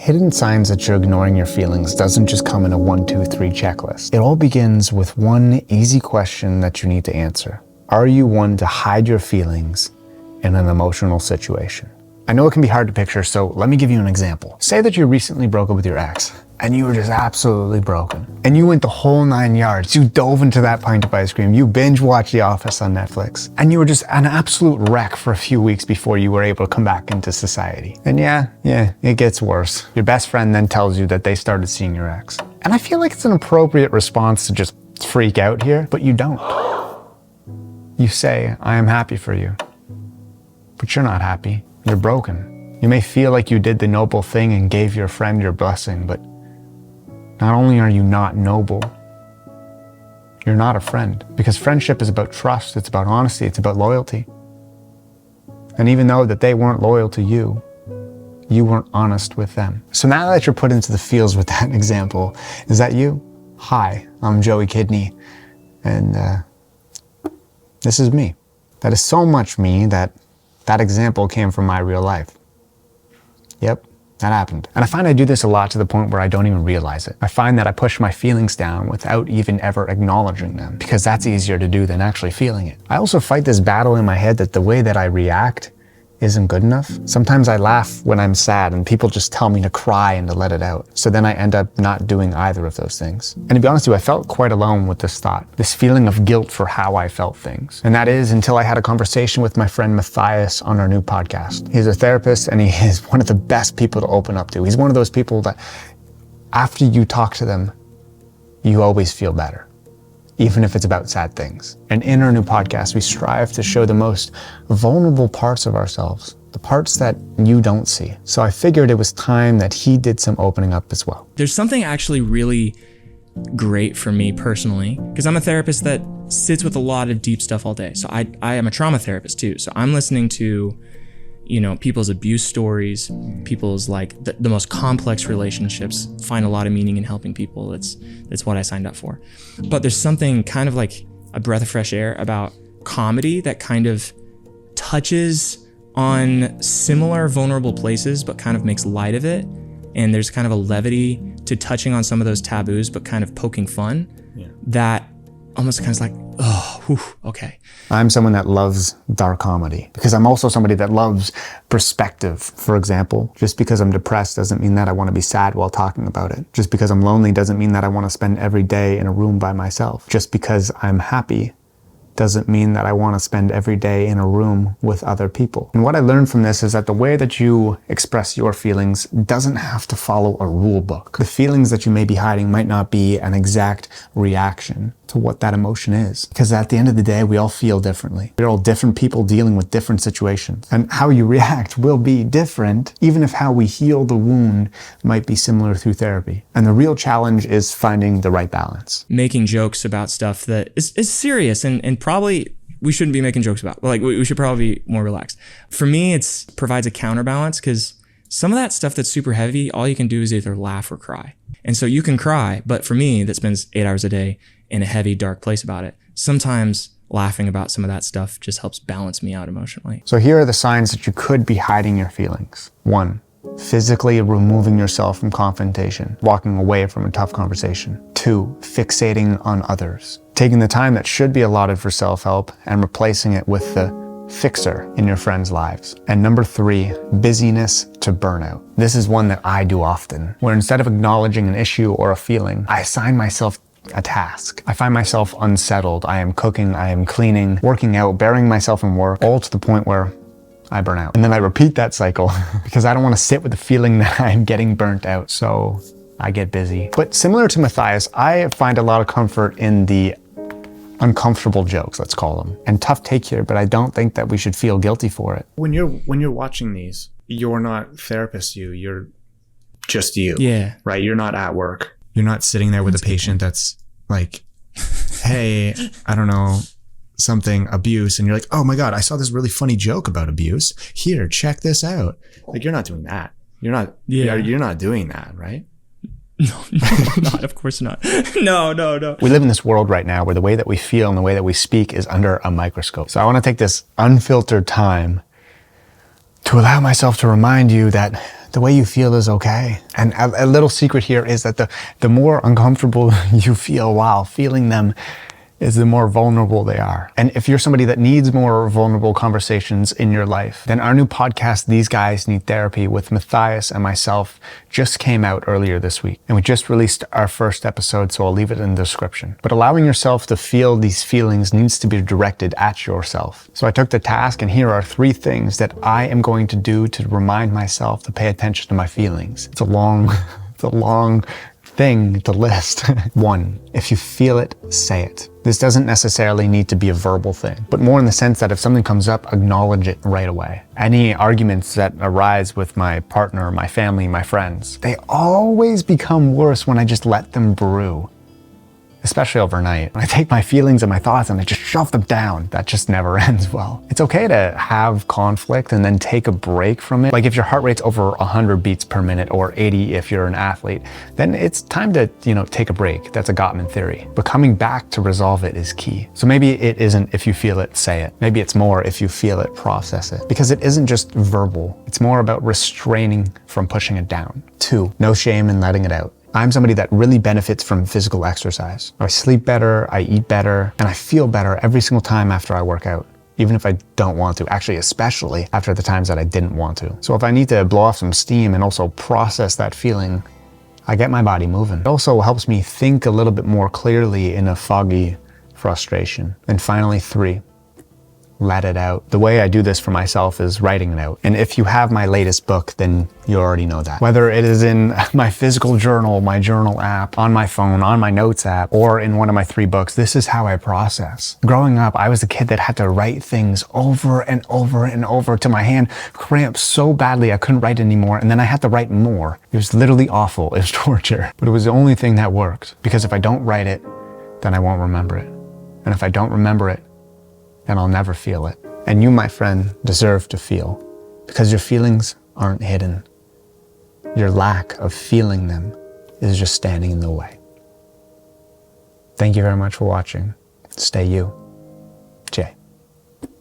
Hidden signs that you're ignoring your feelings doesn't just come in a 1, 2, 3 checklist. It all begins with one easy question that you need to answer. Are you one to hide your feelings in an emotional situation? I know it can be hard to picture, so let me give you an example. Say that you recently broke up with your ex, and you were just absolutely broken. And you went the whole 9 yards. You dove into that pint of ice cream. You binge watched The Office on Netflix. And you were just an absolute wreck for a few weeks before you were able to come back into society. And yeah, it gets worse. Your best friend then tells you that they started seeing your ex. And I feel like it's an appropriate response to just freak out here, but you don't. You say, I am happy for you. But you're not happy. You're broken. You may feel like you did the noble thing and gave your friend your blessing, but not only are you not noble, you're not a friend. Because friendship is about trust, it's about honesty, it's about loyalty. And even though that they weren't loyal to you, you weren't honest with them. So now that you're put into the feels with that example, is that you? Hi, I'm Joey Kidney, and this is me. That is so much me that example came from my real life. Yep, that happened. And I find I do this a lot to the point where I don't even realize it. I find that I push my feelings down without even ever acknowledging them, because that's easier to do than actually feeling it. I also fight this battle in my head that the way that I react isn't good enough. Sometimes I laugh when I'm sad and people just tell me to cry and to let it out. So then I end up not doing either of those things. And to be honest with you, I felt quite alone with this thought, this feeling of guilt for how I felt things. And that is until I had a conversation with my friend Matthias on our new podcast. He's a therapist and he is one of the best people to open up to. He's one of those people that after you talk to them, you always feel better, even if it's about sad things. And in our new podcast, we strive to show the most vulnerable parts of ourselves, the parts that you don't see. So I figured it was time that he did some opening up as well. There's something actually really great for me personally, because I'm a therapist that sits with a lot of deep stuff all day. So I am a trauma therapist too. So I'm listening to, people's abuse stories, people's the most complex relationships, find a lot of meaning in helping people. That's what I signed up for. But there's something kind of like a breath of fresh air about comedy that kind of touches on similar vulnerable places, but kind of makes light of it. And there's kind of a levity to touching on some of those taboos, but kind of poking fun that almost kind of like, oh, whew, okay. I'm someone that loves dark comedy because I'm also somebody that loves perspective. For example, just because I'm depressed doesn't mean that I want to be sad while talking about it. Just because I'm lonely doesn't mean that I want to spend every day in a room by myself. Just because I'm happy doesn't mean that I want to spend every day in a room with other people. And what I learned from this is that the way that you express your feelings doesn't have to follow a rule book. The feelings that you may be hiding might not be an exact reaction to what that emotion is. Because at the end of the day, we all feel differently. We're all different people dealing with different situations. And how you react will be different, even if how we heal the wound might be similar through therapy. And the real challenge is finding the right balance. Making jokes about stuff that is serious and probably we shouldn't be making jokes about. We should probably be more relaxed. For me, it provides a counterbalance because some of that stuff that's super heavy, all you can do is either laugh or cry. And so you can cry, but for me, that spends 8 hours a day in a heavy, dark place about it, sometimes laughing about some of that stuff just helps balance me out emotionally. So here are the signs that you could be hiding your feelings. 1, physically removing yourself from confrontation, walking away from a tough conversation. 2, fixating on others, taking the time that should be allotted for self-help and replacing it with the fixer in your friends' lives. And number 3, busyness to burnout. This is one that I do often, where instead of acknowledging an issue or a feeling, I assign myself a task. I find myself unsettled. I am cooking, I am cleaning, working out, burying myself in work, all to the point where I burn out. And then I repeat that cycle because I don't want to sit with the feeling that I'm getting burnt out. So I get busy. But similar to Matthias, I find a lot of comfort in the uncomfortable jokes, let's call them. And tough take here, but I don't think that we should feel guilty for it. When you're watching these, you're not therapist you're just you. Yeah. Right? You're not at work. You're not sitting there with a patient that's like, hey, I don't know, something abuse. And you're like, oh my God, I saw this really funny joke about abuse. Here, check this out. Like, you're not doing that. You're not doing that, right? No, not, of course not. No. We live in this world right now where the way that we feel and the way that we speak is under a microscope. So I want to take this unfiltered time to allow myself to remind you that the way you feel is okay. And a little secret here is that the more uncomfortable you feel while feeling them is the more vulnerable they are. And if you're somebody that needs more vulnerable conversations in your life, then our new podcast, These Guys Need Therapy, with Matthias and myself, just came out earlier this week. And we just released our first episode, so I'll leave it in the description. But allowing yourself to feel these feelings needs to be directed at yourself. So I took the task, and here are 3 things that I am going to do to remind myself to pay attention to my feelings. It's a long thing to list. 1, if you feel it, say it. This doesn't necessarily need to be a verbal thing, but more in the sense that if something comes up, acknowledge it right away. Any arguments that arise with my partner, my family, my friends, they always become worse when I just let them brew. Especially overnight. When I take my feelings and my thoughts and I just shove them down, that just never ends well. It's okay to have conflict and then take a break from it. Like if your heart rate's over 100 beats per minute or 80 if you're an athlete, then it's time to, take a break. That's a Gottman theory. But coming back to resolve it is key. So maybe it isn't if you feel it, say it. Maybe it's more if you feel it, process it. Because it isn't just verbal. It's more about restraining from pushing it down. 2, no shame in letting it out. I'm somebody that really benefits from physical exercise. I sleep better, I eat better, and I feel better every single time after I work out, even if I don't want to, actually, especially after the times that I didn't want to. So if I need to blow off some steam and also process that feeling, I get my body moving. It also helps me think a little bit more clearly in a foggy frustration. And finally, 3, let it out. The way I do this for myself is writing it out. And if you have my latest book, then you already know that. Whether it is in my physical journal, my journal app, on my phone, on my notes app, or in one of my 3 books, this is how I process. Growing up, I was a kid that had to write things over and over and over till my hand cramped so badly I couldn't write anymore, and then I had to write more. It was literally awful. It was torture. But it was the only thing that worked, because if I don't write it, then I won't remember it. And if I don't remember it, then I'll never feel it. And you, my friend, deserve to feel, because your feelings aren't hidden. Your lack of feeling them is just standing in the way. Thank you very much for watching. Stay you.